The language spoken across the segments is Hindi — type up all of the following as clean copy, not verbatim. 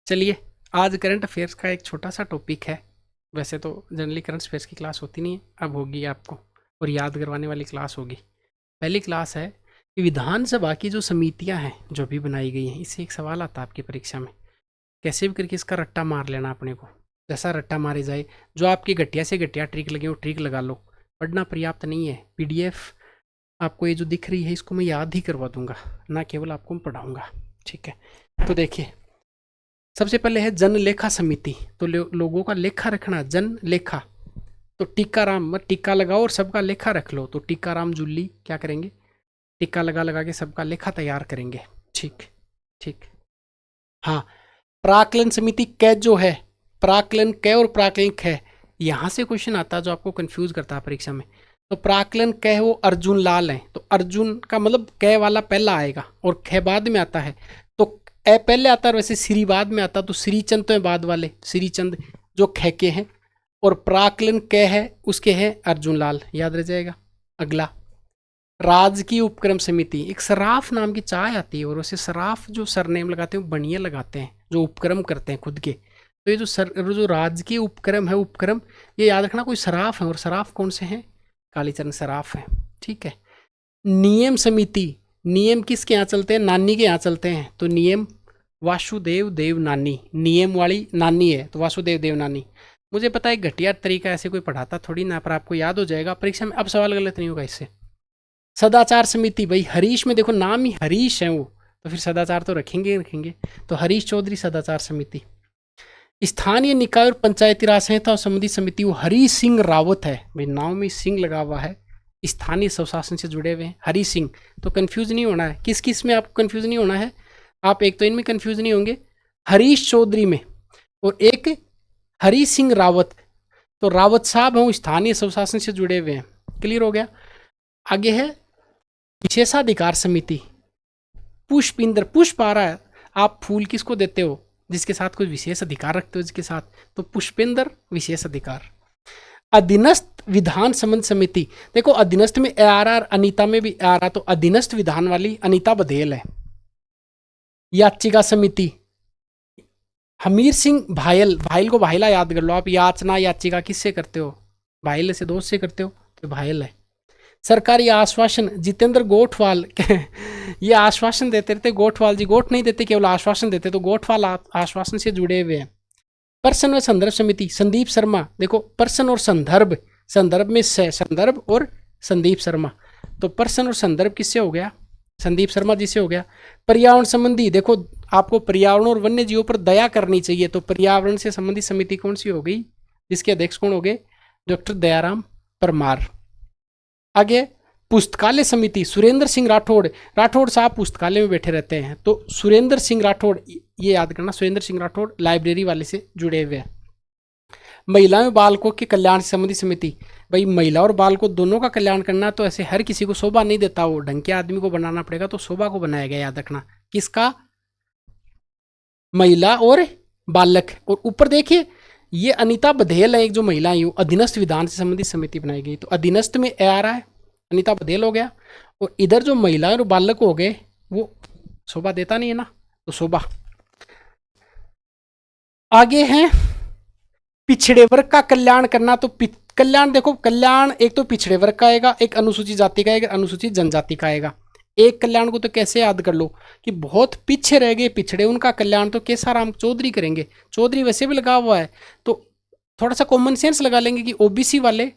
चलिए, आज करंट अफेयर्स का एक छोटा सा टॉपिक है। वैसे तो जनरली करंट अफेयर्स की क्लास होती नहीं है, अब होगी आपको और याद करवाने वाली क्लास होगी। पहली क्लास है कि विधानसभा की जो समितियां हैं जो भी बनाई गई हैं, इससे एक सवाल आता है आपकी परीक्षा में। कैसे भी करके इसका रट्टा मार लेना अपने को, जैसा रट्टा मारे जाए। जो आपकी घटिया से घटिया ट्रिक लगे वो ट्रिक लगा लो। पढ़ना पर्याप्त नहीं है, पीडीएफ आपको ये जो दिख रही है इसको मैं याद ही करवा दूंगा, ना केवल आपको मैं पढ़ाऊंगा। ठीक है, तो देखिए सबसे पहले है जन लेखा समिति। तो लोगों का लेखा रखना, जन लेखा। तो टीकाराम मत टीका लगाओ और सबका लेखा रख लो। तो टीकाराम जूली क्या करेंगे, टीका लगा लगा के सबका लेखा तैयार करेंगे। ठीक ठीक। हाँ, प्राकलन समिति कै जो है, प्राकलन कै और प्राकलन ख, यहाँ से क्वेश्चन आता है जो आपको कंफ्यूज करता है परीक्षा में। तो प्राकलन कै वो अर्जुन लाल है, तो अर्जुन का मतलब कै वाला पहला आएगा और ख बाद में आता है। तो ए पहले आता है, वैसे श्री बाद में आता, तो श्रीचंद तो है बाद वाले, श्रीचंद जो ख के हैं। और प्राकलन कै है उसके हैं अर्जुन लाल, याद रह जाएगा। अगला राजकीय उपक्रम समिति, एक सराफ नाम की चाय आती है और वैसे सराफ जो सरनेम लगाते हैं वो बनिए लगाते हैं जो उपक्रम करते हैं खुद के। तो ये जो राजकीय उपक्रम है, उपक्रम ये याद रखना, कोई सराफ है और सराफ कौन से हैं, कालीचरण सराफ है। ठीक है। नियम समिति, नियम किसके यहाँ चलते हैं, नानी के यहाँ चलते हैं। तो नियम वासुदेव देव नानी, नियम वाली नानी है तो वासुदेव देव नानी। मुझे पता है घटिया तरीका ऐसे कोई पढ़ाता थोड़ी ना, पर आपको याद हो जाएगा परीक्षा में, अब सवाल गलत नहीं होगा इससे। सदाचार समिति, भाई हरीश में देखो नाम ही हरीश है वो, तो फिर सदाचार तो रखेंगे रखेंगे। तो हरीश चौधरी सदाचार समिति। स्थानीय निकाय और पंचायती राज संहिता और संबंधी समिति, वो हरी सिंह रावत है, भाई नाम में सिंह लगा हुआ है, स्थानीय स्वशासन से जुड़े हुए हैं हरी सिंह। तो कंफ्यूज नहीं होना है, किस किस में आपको कंफ्यूज नहीं होना है, आप एक तो इनमें कंफ्यूज नहीं होंगे, हरीश चौधरी में, और एक हरी सिंह रावत। तो रावत साहब हैं स्थानीय स्वशासन से जुड़े हुए हैं। क्लियर हो गया। आगे है विशेषाधिकार समिति। पुष्प इंद्र, पुष्प आ रहा है, आप फूल किसको देते हो, जिसके साथ कोई विशेष अधिकार रखते हो जिसके साथ, तो पुष्पेंद्र विशेष अधिकार। अधीनस्थ विधान संबंध समिति, देखो अधीनस्थ में ए आ रहा, अनीता में भी आ रहा, तो अधीनस्थ विधान वाली अनीता बधेल है। याचिका समिति, हमीर सिंह भायल, भायल को भाईला याद कर लो आप, याचना याचिका किससे करते हो, भाईल से दोस्त से करते हो, तो भायल है। सरकारी आश्वासन, जितेंद्र गोठवाल ये आश्वासन देते रहते, गोठवाल जी गोठ नहीं देते केवल आश्वासन देते, तो गोठवाल आश्वासन से जुड़े हुए हैं। पर्सन व संदर्भ समिति, संदीप शर्मा, देखो पर्सन और संदर्भ, संदर्भ में संदर्भ और संदीप शर्मा, तो पर्सन और संदर्भ किससे हो गया, संदीप शर्मा जी से हो गया। पर्यावरण संबंधी, देखो आपको पर्यावरण और वन्य जीवों पर दया करनी चाहिए, तो पर्यावरण से संबंधित समिति कौन सी हो गई, जिसके अध्यक्ष कौन हो गए, डॉक्टर दयाराम परमार। आगे पुस्तकालय समिति, सुरेंद्र सिंह राठौड़, राठौड़ साहब पुस्तकालय में बैठे रहते हैं, तो सुरेंद्र सिंह राठौड़, ये याद करना, सुरेंद्र सिंह राठौड़ लाइब्रेरी वाले से जुड़े हुए हैं। महिला एवं बालकों के कल्याण से संबंधित समिति, भाई महिला और बाल को दोनों का कल्याण करना, तो ऐसे हर किसी को शोभा नहीं देता, वो ढंग के आदमी को बनाना पड़ेगा, तो शोभा को बनाया गया, याद रखना किसका, महिला और बालक। और ऊपर देखिए ये अनीता बधेल है, एक जो महिला है, अधीनस्थ विधान से संबंधित समिति बनाई गई, तो अधीनस्थ में ए आ रहा है, अनीता बधेल हो गया, और इधर जो महिला और बालक हो गए वो शोभा देता नहीं है ना, तो शोभा। आगे है पिछड़े वर्ग का कल्याण करना, तो कल्याण देखो, कल्याण एक तो पिछड़े वर्ग का आएगा, एक अनुसूचित जाति का आएगा, अनुसूचित जनजाति का आएगा। एक कल्याण को तो कैसे याद कर लो कि बहुत पीछे रह गए पिछड़े, उनका कल्याण तो केसाराम चौधरी करेंगे, चौधरी वैसे भी लगा हुआ है, तो थोड़ा सा कॉमन सेंस लगा लेंगे कि ओबीसी वाले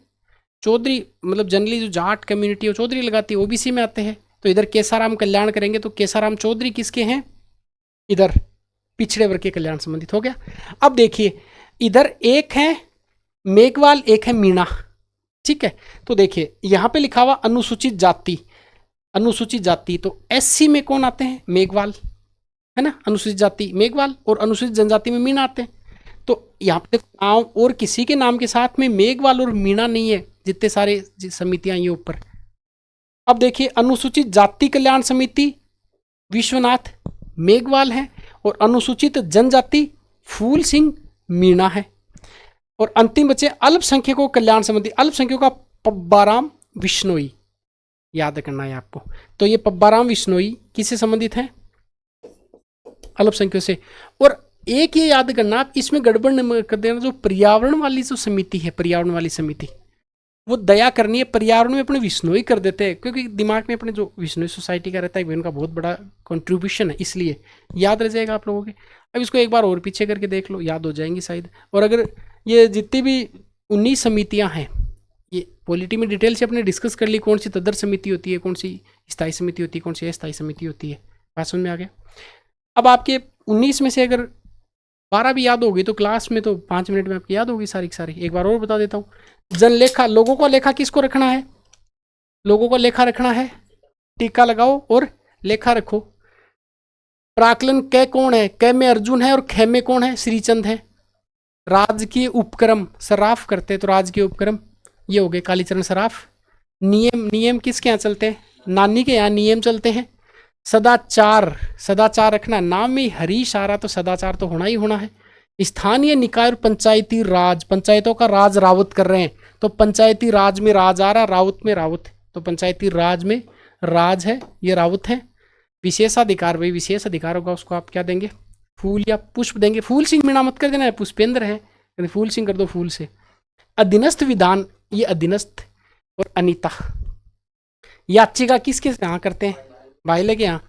चौधरी, मतलब जनरली जो जाट कम्युनिटी है चौधरी लगाती है, ओबीसी में आते हैं, तो इधर केसाराम कल्याण करेंगे, तो केसाराम चौधरी किसके हैं, इधर पिछड़े वर्ग के कल्याण संबंधित हो गया। अब देखिए इधर एक है मेघवाल, एक है मीणा, ठीक है। तो देखिए यहाँ पे लिखा हुआ अनुसूचित जाति, अनुसूचित जाति, तो एससी में कौन आते हैं, मेघवाल है ना, अनुसूचित जाति मेघवाल, और अनुसूचित जनजाति में मीणा आते हैं। तो यहाँ पे नाम और किसी के नाम के साथ में मेघवाल और मीणा नहीं है, जितने सारे समितियां ये ऊपर। अब देखिए अनुसूचित जाति कल्याण समिति विश्वनाथ मेघवाल है, और अनुसूचित जनजाति फूल सिंह मीणा है, और अंतिम बचे अल्पसंख्यकों कल्याण समिति, अल्पसंख्यकों का पब्बाराम विश्नोई, याद करना है आपको। तो ये पब्बाराम विश्नोई किससे संबंधित है, अल्पसंख्यकों से। और एक ये याद करना, आप इसमें गड़बड़ न कर देना, जो पर्यावरण वाली जो समिति है, पर्यावरण वाली समिति, वो दया करनी है। पर्यावरण में अपने विश्नोई कर देते हैं, क्योंकि दिमाग में अपने जो विश्नोई सोसाइटी का रहता है उनका बहुत बड़ा कंट्रीब्यूशन है, इसलिए याद रह जाएगा आप लोगों के। अब इसको एक बार और पीछे करके देख लो, याद हो जाएंगी शायद। और अगर ये जितनी भी 19 समितियां हैं, ये पॉलिटी में डिटेल से अपने डिस्कस कर ली, कौन सी तदर समिति होती है, कौन सी स्थायी समिति होती है, कौन सी अस्थायी समिति होती है। बात समझ में आ गया। अब आपके 19 में से अगर 12 भी याद होगी तो क्लास में तो 5 मिनट में आपकी याद होगी सारी की सारी। एक बार और बता देता हूँ। जनलेखा, लोगों का लेखा किसको रखना है? लोगों का लेखा रखना है, टीका लगाओ और लेखा रखो। प्राकलन कै कौन है? कै में अर्जुन है और खे में कौन है? श्रीचंद है। राजकीय उपक्रम, सराफ करते तो राजकीय उपक्रम ये हो गए कालीचरण सराफ। नियम, नियम किसके यहाँ चलते हैं? नानी के यहाँ नियम चलते हैं। सदाचार, सदाचार रखना, नाम में हरीश आ रहा तो सदाचार तो होना ही होना है। स्थानीय निकाय और पंचायती राज, पंचायतों का राज रावत कर रहे हैं तो पंचायती राज में राज आ रहा, रावत में रावत, तो पंचायती राज में राज है, ये रावत है। विशेषाधिकार, भाई विशेष अधिकार होगा उसको आप क्या देंगे? फूल या पुष्प देंगे। फूल सिंह मीणा मत कर देना है, पुष्पेंद्र है, फूल सिंह कर दो फूल से। अधीनस्थ विधान, ये अधीनस्थ। और अनिता, याचिका किसके यहाँ करते हैं? भाईले के यहाँ।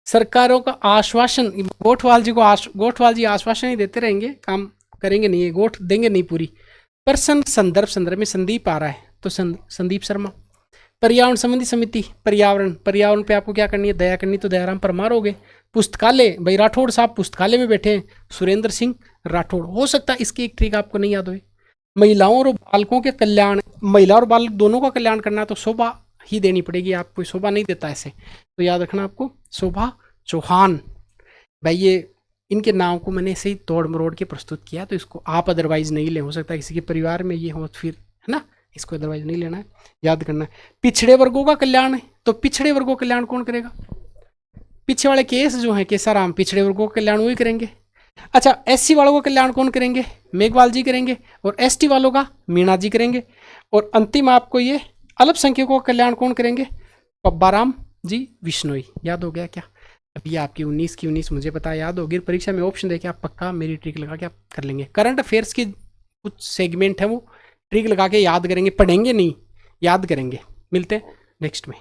सरकारों का आश्वासन, गोठवाल जी को गोठवाल जी आश्वासन ही देते रहेंगे, काम करेंगे नहीं, गोठ देंगे नहीं पूरी। पर्सन, संदर्भ, संदर्भ में संदीप आ रहा है तो संदीप शर्मा। पर्यावरण संबंधी समिति, पर्यावरण, पर्यावरण पे आपको क्या करनी है? दया करनी, तो दयाराम परमार हो गए। पुस्तकालय, भाई राठौड़ साहब पुस्तकालय में बैठे हैं, सुरेंद्र सिंह राठौड़। हो सकता है इसकी एक ट्रिक आपको नहीं याद हो। महिलाओं और बालकों के कल्याण, महिला और बालक दोनों का कल्याण करना तो शोभा ही देनी पड़ेगी, आप कोई शोभा नहीं देता ऐसे, तो याद रखना आपको शोभा चौहान। भाई ये इनके नाम को मैंने ऐसे ही तोड़ मरोड़ के प्रस्तुत किया, तो इसको आप अदरवाइज नहीं ले, हो सकता है किसी के परिवार में ये हो फिर, है ना, इसको अदरवाइज नहीं लेना है, याद करना है। पिछड़े वर्गों का कल्याण है तो पिछड़े वर्गों का कल्याण कौन करेगा? पीछे वाले केस जो है केसाराम, पिछड़े वर्गों का कल्याण वही करेंगे। अच्छा, एससी वालों का कल्याण कौन करेंगे? मेघवाल जी करेंगे। और एसटी वालों का मीणा जी करेंगे। और अंतिम आपको ये अल्पसंख्यकों का कल्याण कौन करेंगे? पब्बाराम जी विश्नोई। याद हो गया क्या? अभी आपकी 19 की 19 मुझे पता याद होगी, परीक्षा में ऑप्शन देके आप पक्का मेरी ट्रिक लगा के आप कर लेंगे। करंट अफेयर्स की कुछ सेगमेंट है वो ट्रिक लगा के याद करेंगे, पढ़ेंगे नहीं, याद करेंगे। मिलते हैं नेक्स्ट में।